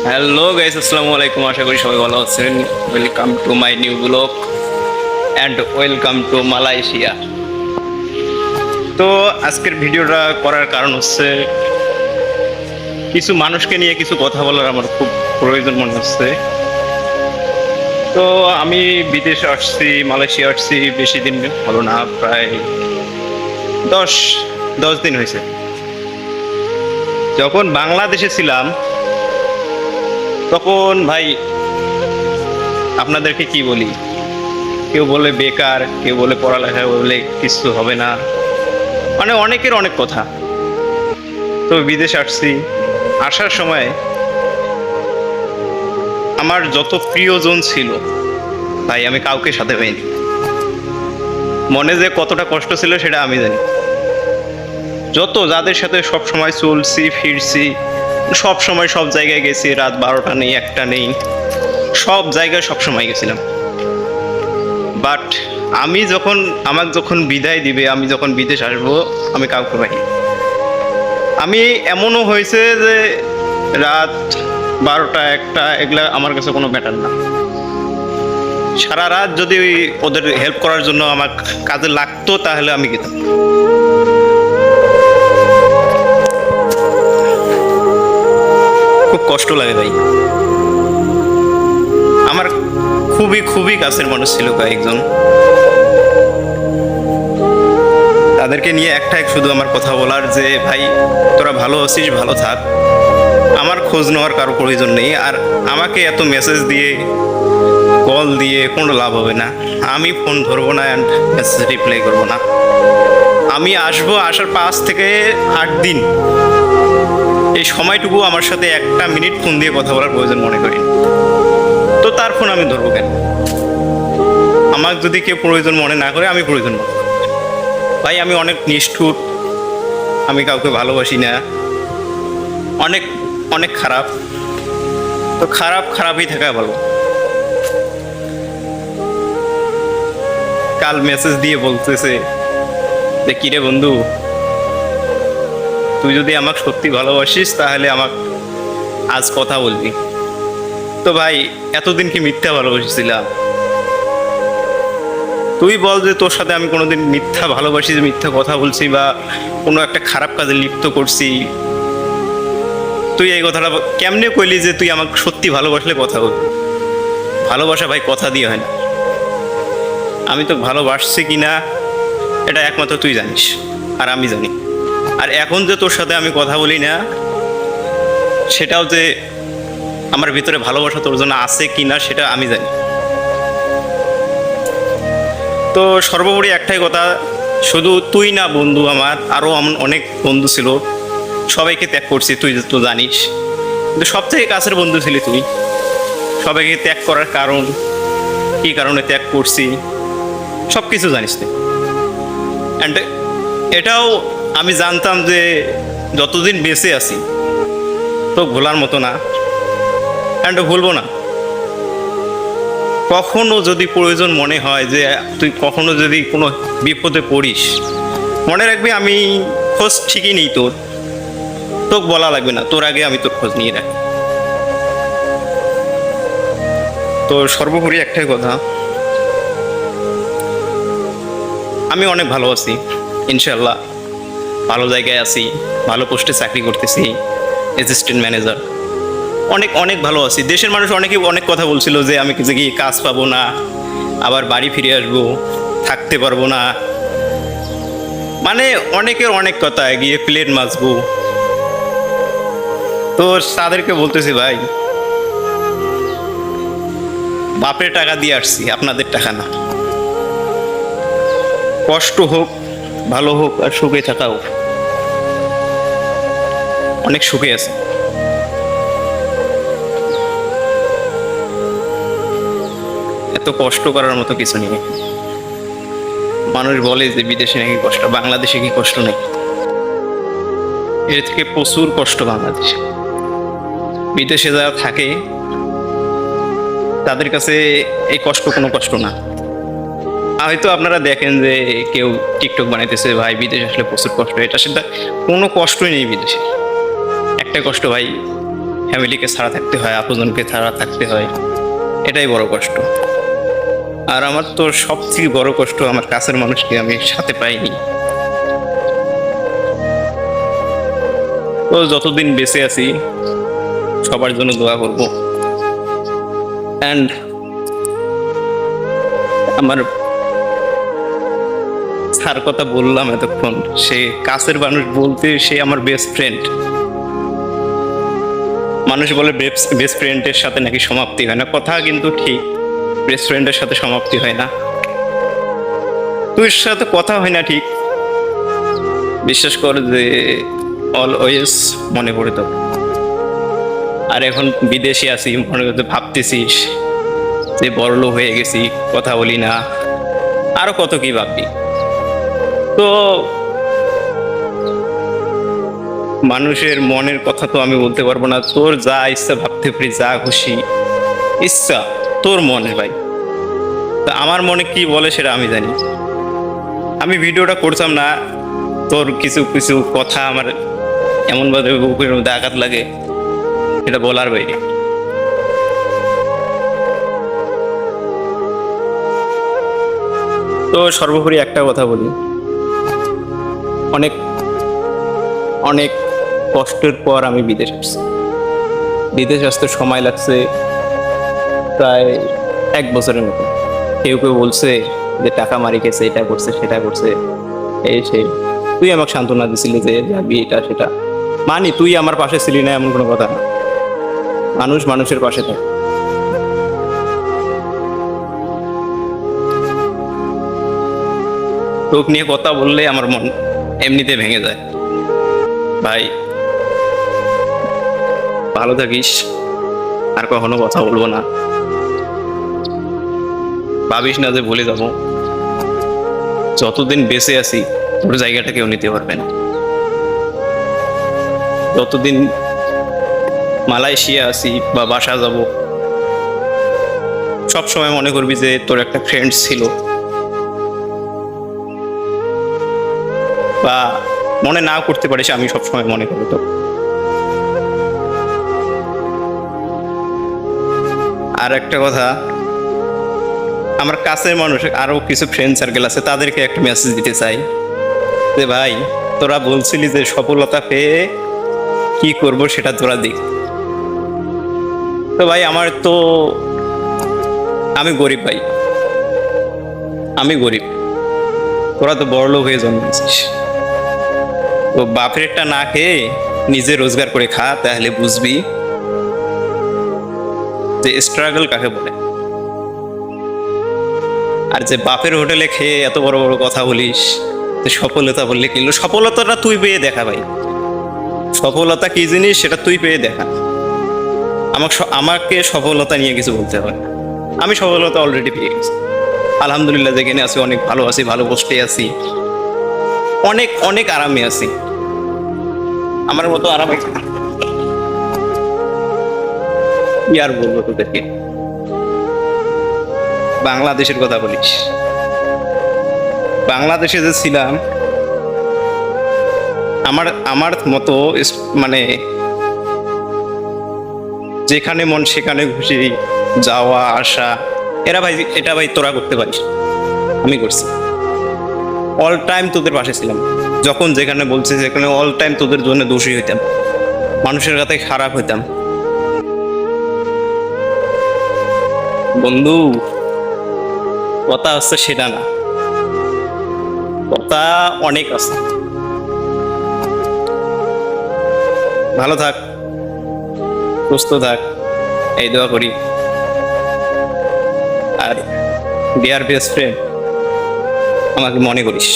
Hello guys, আসসালামু আলাইকুম। আশা করি সবাই ভালো আছেন। Welcome to my new blog and welcome to Malaysia. তো আজকের ভিডিওটা করার কারণ হচ্ছে কিছু মানুষকে নিয়ে কিছু কথা বলার আমার খুব প্রয়োজন মনে হচ্ছে। তো আমি বিদেশে আসছি, মালয়েশিয়া আসছি, বেশি দিন হলো না, প্রায় দশ দশ দিন হয়েছে। যখন বাংলাদেশে ছিলাম তখন ভাই আপনাদেরকে কি বলি, কেউ বলে বেকার, কেউ বলে পড়ালেখা বলে কিছু হবে না, মানে অনেকের অনেক কথা। তো বিদেশে আসছি, আসার সময় আমার যত প্রিয়জন ছিল ভাই আমি কাউকে সাথে পাইনি। মনে যে কতটা কষ্ট ছিল সেটা আমি জানি। যাদের সাথে সব সময় চলছি ফিরছি, সব সময় সব জায়গায় গেছি, রাত 12টা নেই, একটা নেই, সব জায়গায় সব সময় গেছিলাম। বাট আমাকে যখন বিদায় দিবে, আমি যখন বিদেশ আসবো, আমি কাউকে পাইনি। আমি এমনও হয়েছে যে রাত 12টা একটা এগুলা আমার কাছে কোনো ম্যাটার না। সারা রাত যদি ওদের হেল্প করার জন্য আমার কাজে লাগতো তাহলে আমি গেতাম। খুব কষ্ট লাগে ভাই। আমার খুবই খুবই কাছের মানুষ ছিল কয়েকজন, তাদেরকে নিয়ে একটাই শুধু আমার কথা বলার যে ভাই তোরা ভালো আছিস, ভালো থাক, আমার খোঁজ নেওয়ার কারো প্রয়োজন নেই। আর আমাকে এত মেসেজ দিয়ে কল দিয়ে কোনো লাভ হবে না। আমি ফোন ধরবো না অ্যান্ড মেসেজ রিপ্লাই করবো না। আমি আসবো, আসার 5 থেকে 8 দিন, এই সময়টুকু আমার সাথে একটা মিনিট ফোন দিয়ে কথা বলার প্রয়োজন মনে করি। তো তার ফোন আমি ধরবো কেন? আমার যদি কেউ প্রয়োজন মনে না করে, আমি প্রয়োজন মনে করি। ভাই আমি অনেক নিষ্ঠুর, আমি কাউকে ভালোবাসি না, অনেক অনেক খারাপ। তো খারাপই থাকা ভালো। কাল মেসেজ দিয়ে বলতেছে যে কিরে বন্ধু, তুই যদি আমাকে সত্যি ভালোবাসিস তাহলে আমাকে আজ কথা বলবি। তো ভাই এতদিন কি মিথ্যা ভালোবাসিছিলাম? তুই বল যে তোর সাথে আমি কোনোদিন মিথ্যা ভালোবাসি, মিথ্যা কথা বলছি বা কোনো একটা খারাপ কাজে লিপ্ত করছি? তুই এই কথাটা কেমনে কইলি যে তুই আমাকে সত্যি ভালোবাসলে কথা বলবি? ভালোবাসা ভাই কথা দিয়ে হয় না। আমি তো ভালোবাসছি কি না এটা একমাত্র তুই জানিস, আর আমি জানি। আর এখন যে তোর সাথে আমি কথা বলি না, সেটাও যে আমার ভিতরে ভালোবাসা তোর জন্য আছে কি না সেটা আমি জানি। তো সর্বোপরি একটাই কথা, শুধু তুই না বন্ধু, আমার আরও অনেক বন্ধু ছিল, সবাইকে ত্যাগ করছি, তুই তো জানিস। কিন্তু সবথেকে কাছের বন্ধু ছিলি তুই। সবাইকে ত্যাগ করার কারণ কী, কারণে ত্যাগ করছি সব কিছু জানিস তুই। অ্যান্ড এটাও আমি জানতাম যে যতদিন বেঁচে আছি তো ভোলার মতো না, অ্যান্ড ভুলবো না। কখনো যদি প্রয়োজন মনে হয় যে তুই কখনো যদি কোনো বিপদে পড়িস, মনে রাখবি আমি খোঁজ ঠিকই নেই তোর, তোকে বলা লাগবে না, তোর আগে আমি তোর খোঁজ নিয়ে রাখি। তো সর্বোপরি একটাই কথা, আমি অনেক ভালো আছি ইনশাল্লাহ, ভালো জায়গায় আছি, ভালো পোস্টে চাকরি করতেছি, অ্যাসিস্ট্যান্ট ম্যানেজার। অনেক অনেক ভালো আছি। দেশের মানুষ অনেকে অনেক কথা বলছিল যে আমি কিছু গিয়ে কাজ পাবো না, আবার বাড়ি ফিরে আসবো, থাকতে পারবো না, মানে অনেকের অনেক কথা, গিয়ে প্লেট মাজবো। তো তাদেরকে বলতেছি ভাই, বাপের টাকা দিয়ে আসছি, আপনাদের টাকা না। কষ্ট হোক, ভালো হোক, আর সুখে থাকা হোক, অনেক সুখে আছে। এত কষ্ট করার মতো কিছু নেই। মানুষ বলে যে বিদেশে নাকি কষ্ট, বাংলাদেশে কি কষ্ট নেই? এর থেকে প্রচুর কষ্ট বাংলাদেশে। বিদেশে যারা থাকে তাদের কাছে এই কষ্ট কোনো কষ্ট না। হয়তো আপনারা দেখেন যে কেউ টিকটক বানাইতেছে, ভাই বিদেশে আসলে প্রচুর কষ্ট, এটা সেটা কোনো কষ্টই নেই বিদেশে। একটা কষ্ট ভাই, ফ্যামিলিকে ছাড়া থাকতে হয়, আপনজনকে ছাড়া থাকতে হয়, এটাই বড় কষ্ট। আর আমার তো সবথেকে বড় কষ্ট, আমার কাছের মানুষকে আমি সাথে পাইনি। তো যতদিন বেঁচে আছি সবার জন্য দোয়া করব। অ্যান্ড আমার যার কথা বললাম এতক্ষণ, সে কাছের মানুষ বলতে সে আমার বেস্ট ফ্রেন্ড। মানুষ বলে বেস্ট ফ্রেন্ডের সাথে নাকি সমাপ্তি হয় না, কথা কিন্তু ঠিক, বেস্ট ফ্রেন্ডের সাথে সমাপ্তি হয় না। তুই সাথে কথা হয় না ঠিক, বিশ্বাস কর যে অলওয়েজ মনে পড়ে তো। আর এখন বিদেশে আছি, মনে করতে ভাবতেছিস যে বড়লোক হয়ে গেছি, কথা বলি না, আরো কত কি ভাববি। তো মানুষের মনের কথা তো আমি বলতে পারবো না, তোর যা ইচ্ছা ভাবতে পারি, যা খুশি ইচ্ছা তোর মনে ভাই। তা আমার মনে কি বলে সেটা আমি জানি। আমি ভিডিওটা করতাম না, তোর কিছু কিছু কথা আমার এমনভাবে বুকের মধ্যে আঘাত লাগে, এটা বলার বাইরে। তো সর্বোপরি একটা কথা বলি, অনেক অনেক কষ্টের পর আমি বিদেশ আসছি। বিদেশ আসতে সময় লাগছে প্রায় 1 বছরের মতো। কেউ কেউ বলছে যে টাকা মারি খেয়েছে, এটা করছে সেটা করছে, এই সেই। তুই আমাকে সান্ত্বনা দিছিলি যে যাবি, এটা সেটা মানি, তুই আমার পাশে ছিলি না এমন কোনো কথা না। মানুষ মানুষের পাশে থাকে। তোক নিয়ে কথা বললে আমার মন এমনিতে ভেঙে যায়। ভাই ভালো থাকিস, আর কখনো কথা বলবো না। ভাবিস না যে ভুলে যাবো। যতদিন বেঁচে আছি তোর জায়গাটা কেউ নিতে পারবে না। যতদিন মালয়েশিয়া আছি বা বাসা যাব, সব সময় মনে করবি যে তোর একটা ফ্রেন্ড ছিল, বা মনে নাও করতে পারিস, আমি সবসময় মনে করি তো। আর একটা কথা, আমার কাছের মানুষ আরো কিছু ফ্রেন্ড সার্কেল আছে, তাদেরকে একটা মেসেজ দিতে চাই যে ভাই, তোরা বলছিলি যে সফলতা পেয়ে কি করব সেটা তোরা দেখ। তো ভাই আমার তো, আমি গরিব ভাই, আমি গরিব, তোরা তো বড়লোক হয়ে জন্মেছিস। তো বাপেরটা না খেয়ে নিজে রোজগার করে খা, তাহলে বুঝবি যে স্ট্রাগল কাকে বলে। আর যে বাপের হোটেলে খেয়ে এত বড় বড় কথা বলিস, যে সফলতা বললে কিনলো, সফলতাটা তুই পেয়ে দেখা ভাই। সফলতা কি জিনিস সেটা তুই পেয়ে দেখা। আমাকে সফলতা নিয়ে কিছু বলতে হবে না। আমি সফলতা অলরেডি পেয়ে গেছি, আলহামদুলিল্লাহ। যেখানে আছি অনেক ভালো আছি, ভালো পোস্টে আছি, অনেক অনেক আরামে আছি। আমার মতো আরামে কি আর বলবো তোদেরকে। বাংলাদেশের কথা বলিস, বাংলাদেশে যে ছিলাম, আমার আমার মতো মানে যেখানে মন সেখানে খুশি যাওয়া আসা, এটা ভাই তোরা করতে পারিস, আমি করছি। অল টাইম তোদের পাশে ছিলাম, যখন যেখানে বলছি সেখানে অল টাইম তোদের জন্য দোষী হইতাম, মানুষের কাছে খারাপ হইতাম। বন্ধু, কথা হচ্ছে সেটা না, কথা অনেক আছে। ভালো থাক, সুস্থ থাক, এই দোয়া করি। আর ডিয়ার বেস্ট ফ্রেন্ড, আমাকে মনে করিস।